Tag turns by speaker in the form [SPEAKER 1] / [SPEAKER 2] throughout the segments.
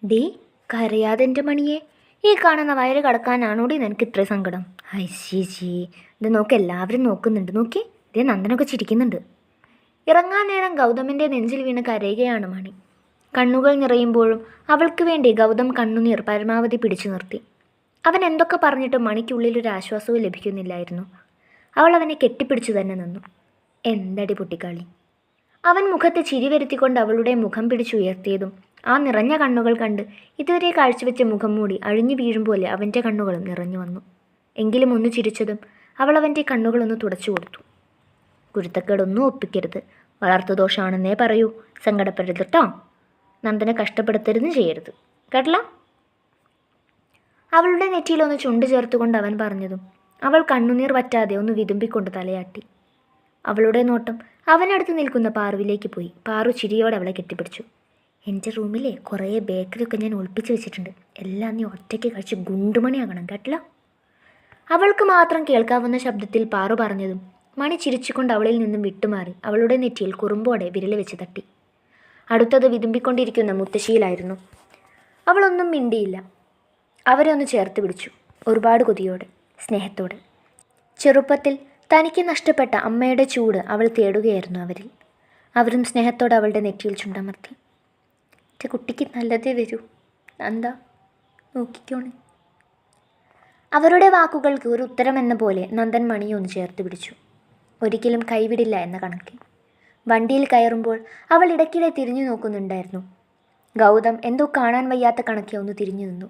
[SPEAKER 1] D, കരയാതെ എൻ്റെ മണിയെ. ഈ കാണുന്ന വയറ് കടക്കാനാണോടി നിനക്ക് ഇത്ര സങ്കടം? ഐശ്ശേച്ചി, ഇത് നോക്ക്, എല്ലാവരും നോക്കുന്നുണ്ട്. നോക്കി, ഇതേ നന്ദനൊക്കെ ചിരിക്കുന്നുണ്ട്. ഇറങ്ങാൻ നേരം ഗൗതമിൻ്റെ നെഞ്ചിൽ വീണ് കരയുകയാണ് മണി. കണ്ണുകൾ നിറയുമ്പോഴും അവൾക്ക് വേണ്ടി ഗൗതം കണ്ണുനീർ പരമാവധി പിടിച്ചു നിർത്തി. അവൻ എന്തൊക്കെ പറഞ്ഞിട്ടും മണിക്കുള്ളിലൊരു ആശ്വാസവും ലഭിക്കുന്നില്ലായിരുന്നു. അവൾ അവനെ കെട്ടിപ്പിടിച്ചു തന്നെ നിന്നു. എന്തടി പൊട്ടിക്കാളി. അവൻ മുഖത്ത് ചിരി വരുത്തിക്കൊണ്ട് അവളുടെ മുഖം പിടിച്ചുയർത്തിയതും ആ നിറഞ്ഞ കണ്ണുകൾ കണ്ട് ഇതുവരെ കാഴ്ചവെച്ച മുഖം മൂടി അഴിഞ്ഞു വീഴും പോലെ അവൻ്റെ കണ്ണുകളും നിറഞ്ഞു വന്നു. എങ്കിലും ഒന്ന് ചിരിച്ചതും അവൾ അവൻ്റെ കണ്ണുകളൊന്ന് തുടച്ചു കൊടുത്തു. കുരുത്തക്കേടൊന്നും ഒപ്പിക്കരുത്, വളർത്തുദോഷമാണെന്നേ പറയൂ. സങ്കടപ്പെടരുത് കേട്ടോ. നന്ദനെ കഷ്ടപ്പെടുത്തരുതും ചെയ്യരുത്, കേട്ടല്ലോ. അവളുടെ നെറ്റിയിലൊന്ന് ചുണ്ട് ചേർത്തുകൊണ്ട് അവൻ പറഞ്ഞതും അവൾ കണ്ണുനീർ വറ്റാതെ ഒന്ന് വിതുമ്പിക്കൊണ്ട് തലയാട്ടി. അവളുടെ നോട്ടം അവനടുത്ത് നിൽക്കുന്ന പാറുവിലേക്ക് പോയി. പാറു ചിരിയോടെ അവളെ കെട്ടിപ്പിടിച്ചു. എൻ്റെ റൂമിലെ കുറേ ബേക്കറിയൊക്കെ ഞാൻ ഒളിപ്പിച്ച് വെച്ചിട്ടുണ്ട്. എല്ലാം നീ ഒറ്റയ്ക്ക് കഴിച്ച് ഗുണ്ടുമണിയാകണം, കേട്ടല്ലോ. അവൾക്ക് മാത്രം കേൾക്കാവുന്ന ശബ്ദത്തിൽ പാറു പറഞ്ഞതും മണി ചിരിച്ചുകൊണ്ട് അവളിൽ നിന്നും വിട്ടുമാറി അവളുടെ നെറ്റിയിൽ കുറുമ്പോടെ വിരൽ വെച്ച് തട്ടി. അടുത്തത് വിതുമ്പിക്കൊണ്ടിരിക്കുന്ന മുത്തശ്ശിയിലായിരുന്നു. അവളൊന്നും മിണ്ടിയില്ല. അവരെ ഒന്ന് ചേർത്ത് പിടിച്ചു, ഒരുപാട് കൊതിയോടെ, സ്നേഹത്തോടെ. ചെറുപ്പത്തിൽ തനിക്ക് നഷ്ടപ്പെട്ട അമ്മയുടെ ചൂട് അവൾ തേടുകയായിരുന്നു അവരിൽ. അവരും സ്നേഹത്തോടെ അവളുടെ നെറ്റിയിൽ ചുണ്ടമർത്തി. എൻ്റെ കുട്ടിക്ക് നല്ലതേ വരൂ, എന്താ നോക്കിക്കോണേ. അവരുടെ വാക്കുകൾക്ക് ഒരു ഉത്തരമെന്ന പോലെ നന്ദൻ മണിയെ ഒന്ന് ചേർത്ത് പിടിച്ചു. ഒരിക്കലും കൈവിടില്ല എന്ന കണക്കിൽ. വണ്ടിയിൽ കയറുമ്പോൾ അവൾ ഇടയ്ക്കിടെ തിരിഞ്ഞു നോക്കുന്നുണ്ടായിരുന്നു. ഗൗതം എന്തോ കാണാൻ വയ്യാത്ത കണക്കെ ഒന്ന് തിരിഞ്ഞു നിന്നു.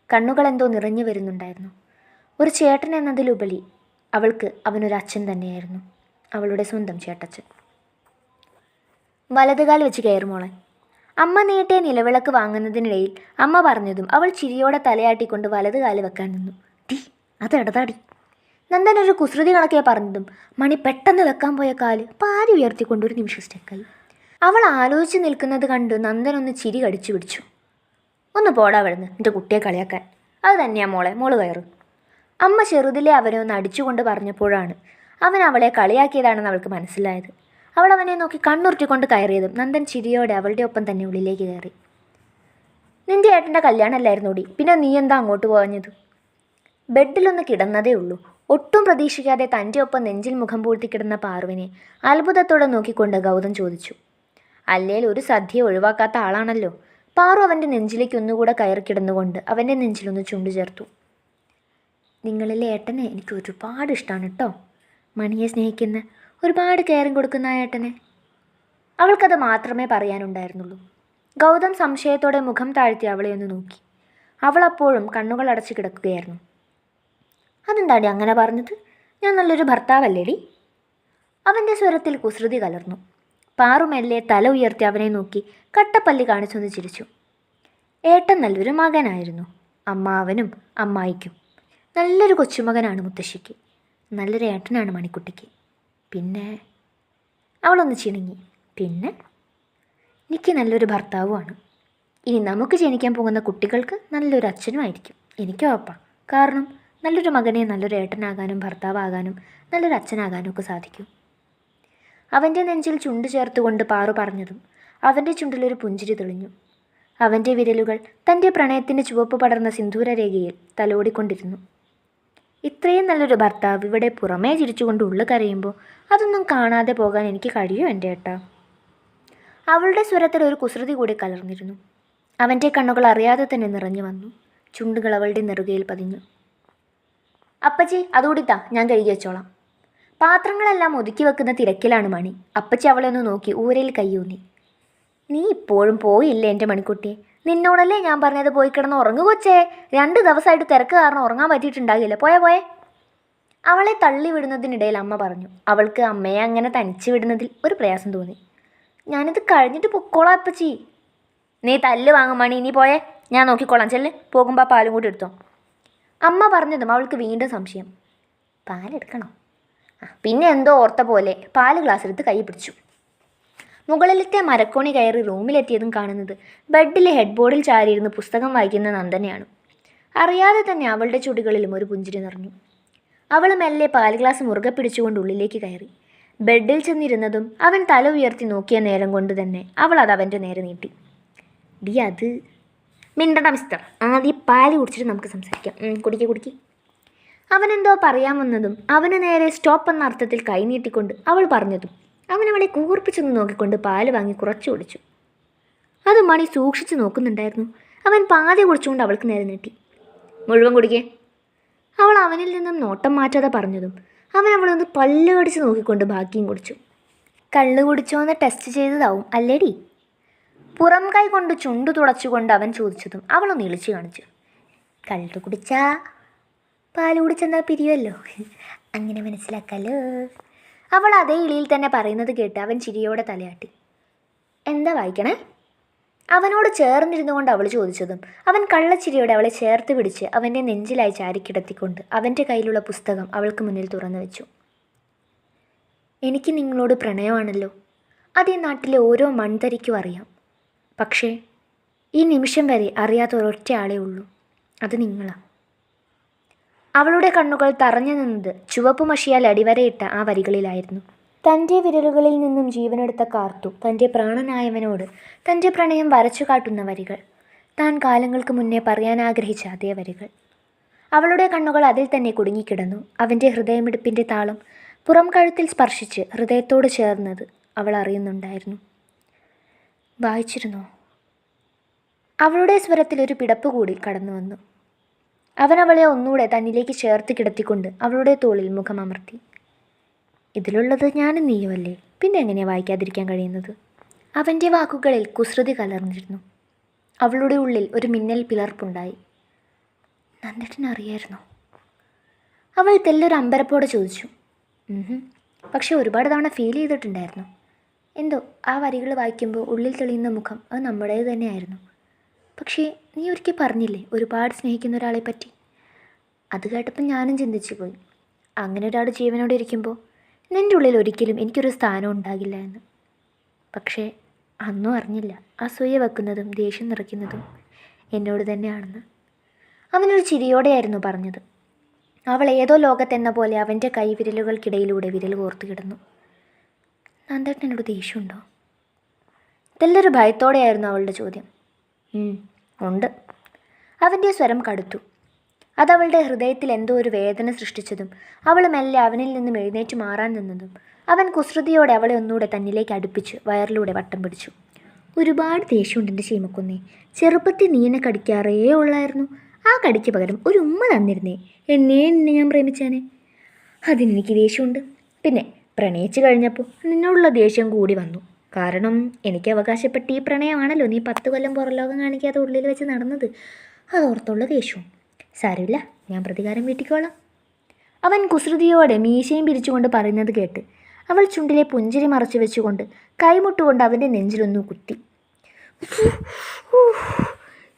[SPEAKER 1] കണ്ണുകൾ എന്തോ നിറഞ്ഞു വരുന്നുണ്ടായിരുന്നു. ഒരു ചേട്ടൻ എന്നതിലുപരി അവൾക്ക് അവനൊരു അച്ഛൻ തന്നെയായിരുന്നു, അവളുടെ സ്വന്തം ചേട്ടച്ചൻ. വലതുകാൽ വെച്ച് കയറുമോളെ. അമ്മ നീട്ടിയ നിലവിളക്ക് വാങ്ങുന്നതിനിടയിൽ അമ്മ പറഞ്ഞതും അവൾ ചിരിയോടെ തലയാട്ടിക്കൊണ്ട് വലതുകാല് വെക്കാൻ നിന്നു. ടീ, അത് ഇടതാടി. നന്ദൻ ഒരു കുസൃതി കണക്കെ പറഞ്ഞതും മണി പെട്ടെന്ന് വെക്കാൻ പോയ കാല് പാരി ഉയർത്തിക്കൊണ്ടൊരു നിമിഷം സ്റ്റെക്കായി. അവൾ ആലോചിച്ച് നിൽക്കുന്നത് കണ്ട് നന്ദൻ ഒന്ന് ചിരി കടിച്ചു പിടിച്ചു. ഒന്ന് പോടാ വിടുന്ന്, എൻ്റെ കുട്ടിയെ കളിയാക്കാൻ. അത് തന്നെയാ മോളെ, മോള് കയറ്. അമ്മ ചെറുതിലെ അവനെ ഒന്ന് അടിച്ചുകൊണ്ട് പറഞ്ഞപ്പോഴാണ് അവൻ അവളെ കളിയാക്കിയതാണെന്ന് അവൾക്ക് മനസ്സിലായത്. അവൾ അവനെ നോക്കി കണ്ണുരുട്ടിക്കൊണ്ട് കയറിയതും നന്ദൻ ചിരിയോടെ അവളുടെ ഒപ്പം തന്നെ ഉള്ളിലേക്ക് കയറി. നിൻ്റെ ഏട്ടൻ്റെ കല്യാണമല്ലായിരുന്നോടി, പിന്നെ നീ എന്താ അങ്ങോട്ട് പോകഞ്ഞത്? ബെഡിലൊന്ന് കിടന്നതേ ഉള്ളൂ. ഒട്ടും പ്രതീക്ഷിക്കാതെ തൻ്റെ ഒപ്പം നെഞ്ചിൽ മുഖം പൂഴ്ത്തി കിടന്ന പാറുവിനെ അത്ഭുതത്തോടെ നോക്കിക്കൊണ്ട് ഗൗതം ചോദിച്ചു. അല്ലേൽ ഒരു സദ്യ ഒഴിവാക്കാത്ത ആളാണല്ലോ. പാറു അവൻ്റെ നെഞ്ചിലേക്ക് ഒന്നുകൂടെ കയറി കിടന്നുകൊണ്ട് അവൻ്റെ നെഞ്ചിലൊന്ന് ചുണ്ടു ചേർത്തു. നിങ്ങളിലെ ഏട്ടനെ എനിക്ക് ഒരുപാട് ഇഷ്ടമാണ് കേട്ടോ. മണിയെ സ്നേഹിക്കുന്ന, ഒരുപാട് കെയറിങ് കൊടുക്കുന്ന ആ ഏട്ടനെ. അവൾക്കത് മാത്രമേ പറയാനുണ്ടായിരുന്നുള്ളൂ. ഗൗതം സംശയത്തോടെ മുഖം താഴ്ത്തി അവളെ ഒന്ന് നോക്കി. അവൾ അപ്പോഴും കണ്ണുകൾ അടച്ചു കിടക്കുകയായിരുന്നു. അതെന്താടി അങ്ങനെ പറഞ്ഞത്? ഞാൻ നല്ലൊരു ഭർത്താവല്ലേടി? അവൻ്റെ സ്വരത്തിൽ കുസൃതി കലർന്നു. പാറു മെല്ലെ തല ഉയർത്തി അവനെ നോക്കി കട്ടപ്പല്ലി കാണിച്ചൊന്ന് ചിരിച്ചു. ഏട്ടൻ നല്ലൊരു മകനായിരുന്നു അമ്മാവനും അമ്മായിക്കും. നല്ലൊരു കൊച്ചുമകനാണ് മുത്തശ്ശിക്ക്. നല്ലൊരു ഏട്ടനാണ് മണിക്കുട്ടിക്ക്. പിന്നെ അവളൊന്ന് ചിണുങ്ങി. പിന്നെ എനിക്ക് നല്ലൊരു ഭർത്താവുമാണ്. ഇനി നമുക്ക് ജനിക്കാൻ പോകുന്ന കുട്ടികൾക്ക് നല്ലൊരു അച്ഛനും ആയിരിക്കും. എനിക്കോ അപ്പ. കാരണം നല്ലൊരു മകനെ നല്ലൊരു ഏട്ടനാകാനും ഭർത്താവാകാനും നല്ലൊരു അച്ഛനാകാനും ഒക്കെ സാധിക്കും. അവൻ്റെ നെഞ്ചിൽ ചുണ്ട് ചേർത്തുകൊണ്ട് പാറു പറഞ്ഞതും അവൻ്റെ ചുണ്ടിലൊരു പുഞ്ചിരി തെളിഞ്ഞു. അവൻ്റെ വിരലുകൾ തൻ്റെ പ്രണയത്തിൻ്റെ ചുവപ്പ് പടർന്ന സിന്ദൂരരേഖയിൽ തലോടിക്കൊണ്ടിരുന്നു. ഇത്രയും നല്ലൊരു ഭർത്താവ് ഇവിടെ പുറമേ ചിരിച്ചുകൊണ്ട് ഉള്ളു കരയുമ്പോൾ അതൊന്നും കാണാതെ പോകാൻ എനിക്ക് കഴിയും എൻ്റെ ഏട്ടാ. അവളുടെ സ്വരത്തിൽ ഒരു കുസൃതി കൂടി കലർന്നിരുന്നു. അവൻ്റെ കണ്ണുകൾ അറിയാതെ തന്നെ നിറഞ്ഞു വന്നു. ചുണ്ടുകൾ അവളുടെ നെറുകയിൽ പതിഞ്ഞു. അപ്പച്ചി, അതുകൂടിത്താ, ഞാൻ കഴുകി വെച്ചോളാം. പാത്രങ്ങളെല്ലാം ഒതുക്കി വെക്കുന്ന തിരക്കിലാണ് മണി. അപ്പച്ചി അവളെ ഒന്ന് നോക്കി ഊരയിൽ കയ്യൂന്നി. നീ ഇപ്പോഴും പോയില്ലേ എൻ്റെ മണിക്കുട്ടിയെ? നിന്നോടല്ലേ ഞാൻ പറഞ്ഞത് പോയി കിടന്ന് ഉറങ്ങു കൊച്ചേ. 2 ദിവസമായിട്ട് തിരക്ക് കാരണം ഉറങ്ങാൻ പറ്റിയിട്ടുണ്ടാകില്ല. പോയേ. അവളെ തള്ളി വിടുന്നതിനിടയിൽ അമ്മ പറഞ്ഞു. അവൾക്ക് അമ്മയെ അങ്ങനെ തനിച്ച് വിടുന്നതിൽ ഒരു പ്രയാസം തോന്നി. ഞാനിത് കഴിഞ്ഞിട്ട് പൊക്കോളാം അപ്പച്ചി. നീ തല്ല് വാങ്ങും മണി, നീ പോയേ, ഞാൻ നോക്കിക്കോളാം. ചെല്ല്, പോകുമ്പോൾ പാലും കൂടി എടുത്തോ. അമ്മ പറഞ്ഞതും അവൾക്ക് വീണ്ടും സംശയം. പാലെടുക്കണോ? പിന്നെ എന്തോ ഓർത്ത പോലെ പാല് ഗ്ലാസ്സെടുത്ത് കൈ പിടിച്ചു. മുകളിലത്തെ മരക്കോണി കയറി റൂമിലെത്തിയതും കാണുന്നത് ബെഡിലെ ഹെഡ് ബോർഡിൽ ചാരിയിരുന്ന് പുസ്തകം വായിക്കുന്ന നന്ദനെയാണ്. അറിയാതെ തന്നെ അവളുടെ ചുടികളിലും ഒരു പുഞ്ചിരി നിറഞ്ഞു. അവൾ മെല്ലെ പാൽ ഗ്ലാസ് മുറുകെ പിടിച്ചുകൊണ്ട് ഉള്ളിലേക്ക് കയറി. ബെഡിൽ ചെന്നിരുന്നതും അവൻ തല ഉയർത്തി നോക്കിയ നേരം കൊണ്ട് തന്നെ അവൾ അത് അവൻ്റെ നേരെ നീട്ടി. ഡി, അത് മിണ്ടട മിസ്റ്റർ, ആദ്യം പാല് കുടിച്ചിട്ട് നമുക്ക് സംസാരിക്കാം. കുടിക്ക്. അവനെന്തോ പറയാൻ വന്നതും അവന് നേരെ സ്റ്റോപ്പ് എന്ന അർത്ഥത്തിൽ കൈനീട്ടിക്കൊണ്ട് അവൾ പറഞ്ഞതും അവൻ അവളെ കൂർപ്പിച്ചൊന്ന് നോക്കിക്കൊണ്ട് പാല് വാങ്ങി കുറച്ചു കുടിച്ചു. അത് മണി സൂക്ഷിച്ച് നോക്കുന്നുണ്ടായിരുന്നു. അവൻ പാതി കുടിച്ചുകൊണ്ട് അവൾക്ക് നേരെ നീട്ടി. മുഴുവൻ കുടിക്കേ. അവൾ അവനിൽ നിന്നും നോട്ടം മാറ്റാതെ പറഞ്ഞതും അവൻ അവളൊന്ന് പല്ല് കടിച്ച് നോക്കിക്കൊണ്ട് ബാക്കിയും കുടിച്ചു. കള്ള് കുടിച്ചോന്ന് ടെസ്റ്റ് ചെയ്തതാവും അല്ലേടി? പുറം കൈ കൊണ്ട് ചുണ്ടു തുടച്ചുകൊണ്ട് അവൻ ചോദിച്ചതും അവളൊന്ന് ഇളിച്ചു കാണിച്ചു. കള്ള് കുടിച്ചാ പാല് കുടിച്ചെന്നാൽ പിരിയുമല്ലോ, അങ്ങനെ മനസ്സിലാക്കാലോ. അവൾ അതേ ഇളിയിൽ തന്നെ പറയുന്നത് കേട്ട് അവൻ ചിരിയോടെ തലയാട്ടി. എന്താ വായിക്കണേ? അവനോട് ചേർന്നിരുന്നു കൊണ്ട് അവൾ ചോദിച്ചതും അവൻ കള്ളച്ചിരിയോടെ അവളെ ചേർത്ത് പിടിച്ച് അവൻ്റെ നെഞ്ചിലായി ചാരിക്കിടത്തിക്കൊണ്ട് അവൻ്റെ കയ്യിലുള്ള പുസ്തകം അവൾക്ക് മുന്നിൽ തുറന്നു വെച്ചു. എനിക്ക് നിങ്ങളോട് പ്രണയമാണല്ലോ, അത് ഈ നാട്ടിലെ ഓരോ മൺതരിക്കും അറിയാം. പക്ഷേ ഈ നിമിഷം വരെ അറിയാത്ത ഒരൊറ്റ ആളേ ഉള്ളൂ, അത് നിങ്ങളാണ്. അവളുടെ കണ്ണുകൾ തറഞ്ഞു നിന്നത് ചുവപ്പ് മഷിയാൽ അടിവരയിട്ട ആ വരികളിലായിരുന്നു. തൻ്റെ വിരലുകളിൽ നിന്നും ജീവനെടുത്ത കാർത്തു തൻ്റെ പ്രാണനായവനോട് തൻ്റെ പ്രണയം വരച്ചു കാട്ടുന്ന വരികൾ, താൻ കാലങ്ങൾക്ക് മുന്നേ പറയാൻ ആഗ്രഹിച്ച അതേ വരികൾ. അവളുടെ കണ്ണുകൾ അതിൽ തന്നെ കുടുങ്ങിക്കിടന്നു. അവൻ്റെ ഹൃദയമിടിപ്പിൻ്റെ താളം പുറം കഴുത്തിൽ സ്പർശിച്ച് ഹൃദയത്തോട് ചേർന്നത് അവൾ അറിയുന്നുണ്ടായിരുന്നു. വായിച്ചിരുന്നോ? അവളുടെ സ്വരത്തിലൊരു പിടപ്പ് കൂടി കടന്നു വന്നു. അവൻ അവളെ ഒന്നുകൂടെ തന്നിലേക്ക് ചേർത്ത് കിടത്തിക്കൊണ്ട് അവളുടെ തോളിൽ മുഖമമർത്തി. ഇതിലുള്ളത് ഞാനും നീയുമല്ലേ, പിന്നെ എങ്ങനെയാണ് വായിക്കാതിരിക്കാൻ കഴിയുന്നത്? അവൻ്റെ വാക്കുകളിൽ കുസൃതി കലർന്നിരുന്നു. അവളുടെ ഉള്ളിൽ ഒരു മിന്നൽ പിളർപ്പുണ്ടായി. നന്ദേട്ടനറിയായിരുന്നോ? അവൾ തെല്ലൊരു അമ്പരപ്പോടെ ചോദിച്ചു. പക്ഷെ ഒരുപാട് തവണ ഫീൽ ചെയ്തിട്ടുണ്ടായിരുന്നു. എന്തോ ആ വരികൾ വായിക്കുമ്പോൾ ഉള്ളിൽ തെളിയുന്ന മുഖം അത് നമ്മുടേത് തന്നെയായിരുന്നു. പക്ഷേ നീ ഒരിക്കൽ പറഞ്ഞില്ലേ ഒരുപാട് സ്നേഹിക്കുന്ന ഒരാളെ പറ്റി? അത് കേട്ടപ്പോൾ ഞാനും ചിന്തിച്ചു പോയി. അങ്ങനെ ഒരാൾ ജീവനോടെ ഇരിക്കുമ്പോൾ നിൻ്റെ ഉള്ളിൽ ഒരിക്കലും എനിക്കൊരു സ്ഥാനം ഉണ്ടാകില്ല എന്ന്. പക്ഷേ അന്നും അറിഞ്ഞില്ല അസൂയ വെക്കുന്നതും ദേഷ്യം നിറയ്ക്കുന്നതും എന്നോട് തന്നെയാണെന്ന്. അവനൊരു ചിരിയോടെയായിരുന്നു പറഞ്ഞത്. അവൾ ഏതോ ലോകത്തെന്ന പോലെ അവൻ്റെ കൈവിരലുകൾക്കിടയിലൂടെ വിരൽ കോർത്തു കിടന്നു. നന്ദേട്ടൻ എന്നോട് ദേഷ്യമുണ്ടോ? തെല്ലൊരു ഭയത്തോടെയായിരുന്നു അവളുടെ ചോദ്യം. ഉണ്ട്. അവൻ്റെ സ്വരം കടുത്തു. അതവളുടെ ഹൃദയത്തിൽ എന്തോ ഒരു വേദന സൃഷ്ടിച്ചതും അവൾ മെല്ലെ അവനിൽ നിന്നും എഴുന്നേറ്റ് മാറാൻ നിന്നതും അവൻ കുസൃതിയോടെ അവളെ ഒന്നുകൂടെ തന്നിലേക്ക് അടുപ്പിച്ച് വയറിലൂടെ വട്ടം പിടിച്ചു. ഒരുപാട് ദേഷ്യമുണ്ട് എൻ്റെ ശീമക്കൊന്നേ. ചെറുപ്പത്തിൽ നീ എന്നെ കടിക്കാറേ ഉള്ളായിരുന്നു. ആ കടിക്ക് പകരം ഒരു ഉമ്മ തന്നിരുന്നേ, എന്നെ ഞാൻ പ്രേമിച്ചേനെ. അതിനെനിക്ക് ദേഷ്യമുണ്ട്. പിന്നെ പ്രണയിച്ചു കഴിഞ്ഞപ്പോൾ നിന്നോടുള്ള ദേഷ്യം കൂടി വന്നു. കാരണം എനിക്ക് അവകാശപ്പെട്ട ഈ പ്രണയമാണല്ലോ നീ 10 കൊല്ലം പുറലോകം കാണിക്കാതെ ഉള്ളിൽ വെച്ച് നടന്നത്. അതോർത്തുള്ള ദേഷ്യവും. സാരമില്ല, ഞാൻ പ്രതികാരം വീട്ടിക്കോളാം. അവൻ കുസൃതിയോടെ മീശയും പിരിച്ചുകൊണ്ട് പറയുന്നത് കേട്ട് അവൾ ചുണ്ടിലെ പുഞ്ചിരി മറച്ചു വെച്ചുകൊണ്ട് കൈമുട്ടുകൊണ്ട് അവൻ്റെ നെഞ്ചിലൊന്നു കുത്തി.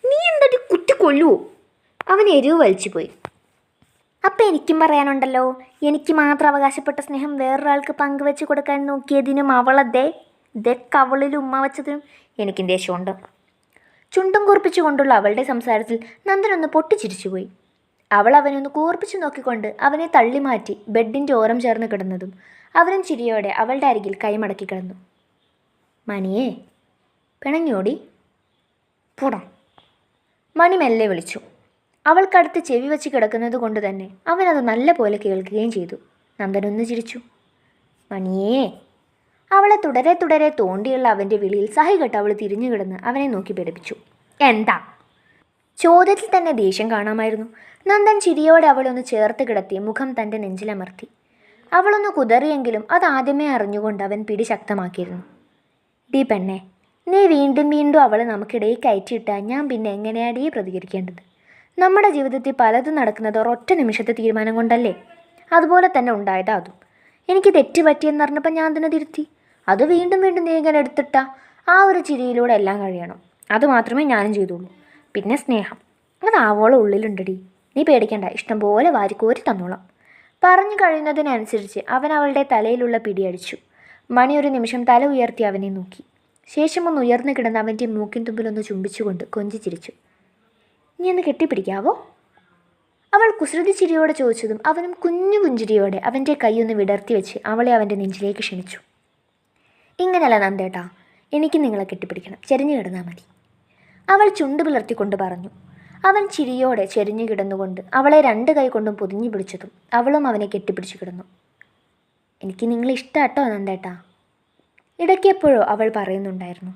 [SPEAKER 1] നീ എന്താ കുത്തി കൊല്ലുവോ? അവൻ എരിവ് വലിച്ചു പോയി. അപ്പം എനിക്കും പറയാനുണ്ടല്ലോ, എനിക്ക് മാത്രം അവകാശപ്പെട്ട സ്നേഹം വേറൊരാൾക്ക് പങ്കുവെച്ച് കൊടുക്കാൻ നോക്കിയതിനും അവളതേ കവളിൽ ഉമ്മ വച്ചതിനും എനിക്കും ദേഷ്യമുണ്ട്. ചുണ്ടും കൂർപ്പിച്ചുകൊണ്ടുള്ള അവളുടെ സംസാരത്തിൽ നന്ദനൊന്ന് പൊട്ടിച്ചിരിച്ചുപോയി. അവൾ അവനൊന്ന് കൂർപ്പിച്ചു നോക്കിക്കൊണ്ട് അവനെ തള്ളി മാറ്റി ബെഡിൻ്റെ ഓരം ചേർന്ന് കിടന്നതും അവനും ചിരിയോടെ അവളുടെ അരികിൽ കൈമടക്കി കിടന്നു. മണിയേ, പിണങ്ങിയോടി? പോടാ. മണി മെല്ലെ വിളിച്ചു. അവൾക്കടുത്ത് ചെവി വെച്ച് കിടക്കുന്നത് കൊണ്ട് തന്നെ അവനത് നല്ല പോലെ കേൾക്കുകയും ചെയ്തു. നന്ദനൊന്ന് ചിരിച്ചു. മണിയേ. അവളെ തുടരെ തോണ്ടിയുള്ള അവൻ്റെ വിളിയിൽ സഹികെട്ട് അവൾ തിരിഞ്ഞു കിടന്ന് അവനെ നോക്കി പേടിപ്പിച്ചു. എന്താ? ചോദ്യത്തിൽ തന്നെ ദേഷ്യം കാണാമായിരുന്നു. നന്ദൻ ചിരിയോടെ അവളൊന്ന് ചേർത്ത് കിടത്തി മുഖം തൻ്റെ നെഞ്ചിലമർത്തി. അവളൊന്ന് കുതറിയെങ്കിലും അതാദ്യമേ അറിഞ്ഞുകൊണ്ട് അവൻ പിടി ശക്തമാക്കിയിരുന്നു. ഡീ പെണ്ണെ, നീ വീണ്ടും അവളെ നമുക്കിടയിൽ കയറ്റിയിട്ടാൽ ഞാൻ പിന്നെ എങ്ങനെയാടീ പ്രതികരിക്കേണ്ടത്? നമ്മുടെ ജീവിതത്തിൽ പലതും നടക്കുന്നത് ഒരൊറ്റ നിമിഷത്തെ തീരുമാനം കൊണ്ടല്ലേ? അതുപോലെ തന്നെ ഉണ്ടായതാ അതും. എനിക്ക് തെറ്റ് പറ്റിയെന്ന് പറഞ്ഞപ്പോൾ ഞാൻ തന്നെ തിരുത്തി. അത് വീണ്ടും നീ ഇങ്ങനെ എടുത്തിട്ടാ ആ ഒരു ചിരിയിലൂടെ എല്ലാം കഴിയണം. അതുമാത്രമേ ഞാനും ചെയ്തുള്ളൂ. പിന്നെ സ്നേഹം, അത് ആവോളം ഉള്ളിലുണ്ടടി. നീ പേടിക്കണ്ട, ഇഷ്ടം പോലെ വാരിക്കോരി തന്നോളാം. പറഞ്ഞു കഴിയുന്നതിനനുസരിച്ച് അവൻ അവളുടെ തലയിലുള്ള പിടിയടിച്ചു. മണി ഒരു നിമിഷം തല ഉയർത്തി അവനെ നോക്കി. ശേഷം ഒന്ന് ഉയർന്നു കിടന്ന് അവൻ്റെ മൂക്കിൻ തുമ്പിലൊന്ന് ചുംബിച്ചുകൊണ്ട് കൊഞ്ചിച്ചിരിച്ചു. നീ ഒന്ന് കെട്ടിപ്പിടിക്കാവോ? അവൾ കുസൃതി ചിരിയോടെ ചോദിച്ചതും അവനും കുഞ്ഞു പുഞ്ചിരിയോടെ അവൻ്റെ കൈയൊന്ന് വിടർത്തി വെച്ച് അവളെ അവൻ്റെ നെഞ്ചിലേക്ക് ക്ഷണിച്ചു. ഇങ്ങനെയല്ല നന്ദേട്ടാ, എനിക്ക് നിങ്ങളെ കെട്ടിപ്പിടിക്കണം, ചെരിഞ്ഞു കിടന്നാൽ മതി. അവൾ ചുണ്ടു പിളർത്തിക്കൊണ്ട് പറഞ്ഞു. അവൻ ചിരിയോടെ ചെരിഞ്ഞു കിടന്നുകൊണ്ട് അവളെ 2 കൈ കൊണ്ടും പൊതിഞ്ഞു പിടിച്ചതും അവളും അവനെ കെട്ടിപ്പിടിച്ചു കിടന്നു. എനിക്ക് നിങ്ങളെ ഇഷ്ടാട്ടോ നന്ദേട്ടാ, ഇടയ്ക്കെപ്പോഴോ അവൾ പറയുന്നുണ്ടായിരുന്നു.